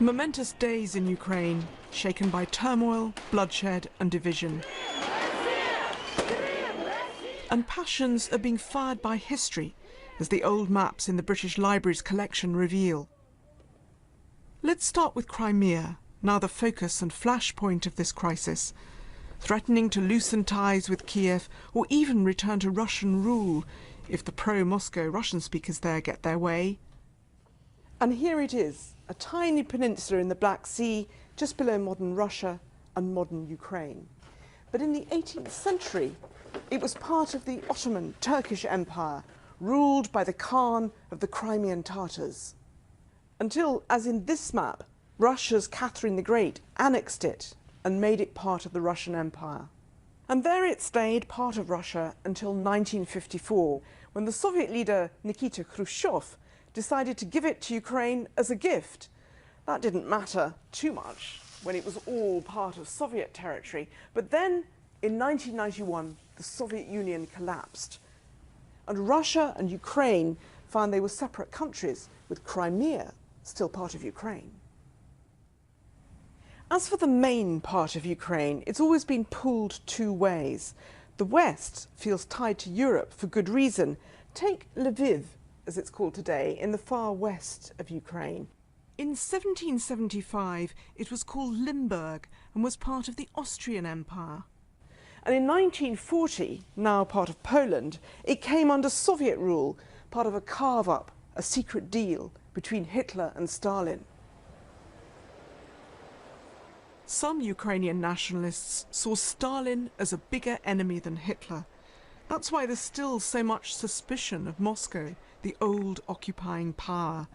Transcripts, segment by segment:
Momentous days in Ukraine, shaken by turmoil, bloodshed and division. And passions are being fired by history, as the old maps in the British Library's collection reveal. Let's start with Crimea, now the focus and flashpoint of this crisis, threatening to loosen ties with Kiev or even return to Russian rule if the pro-Moscow Russian speakers there get their way. And here it is, a tiny peninsula in the Black Sea, just below modern Russia and modern Ukraine. But in the 18th century, it was part of the Ottoman Turkish Empire, ruled by the Khan of the Crimean Tatars. Until, as in this map, Russia's Catherine the Great annexed it and made it part of the Russian Empire. And there it stayed part of Russia until 1954, when the Soviet leader Nikita Khrushchev decided to give it to Ukraine as a gift. That didn't matter too much when it was all part of Soviet territory. But then, in 1991, the Soviet Union collapsed. And Russia and Ukraine found they were separate countries, with Crimea still part of Ukraine. As for the main part of Ukraine, it's always been pulled two ways. The West feels tied to Europe for good reason. Take Lviv, as it's called today, in the far west of Ukraine. In 1775, it was called Limburg and was part of the Austrian Empire. And in 1940, now part of Poland, it came under Soviet rule, part of a carve-up, a secret deal between Hitler and Stalin. Some Ukrainian nationalists saw Stalin as a bigger enemy than Hitler. That's why there's still so much suspicion of Moscow, the old occupying power.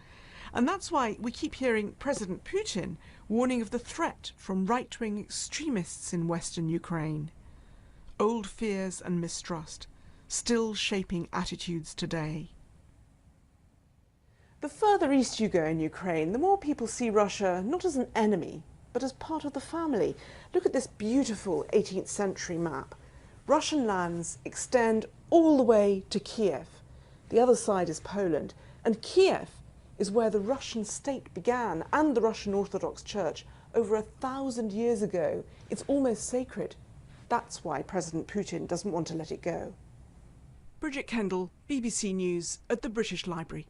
And that's why we keep hearing President Putin warning of the threat from right-wing extremists in western Ukraine. Old fears and mistrust, still shaping attitudes today. The further east you go in Ukraine, the more people see Russia not as an enemy, but as part of the family. Look at this beautiful 18th century map. Russian lands extend all the way to Kiev. The other side is Poland, and Kiev is where the Russian state began, and the Russian Orthodox Church over 1,000 years ago. It's almost sacred. That's why President Putin doesn't want to let it go. Bridget Kendall, BBC News at the British Library.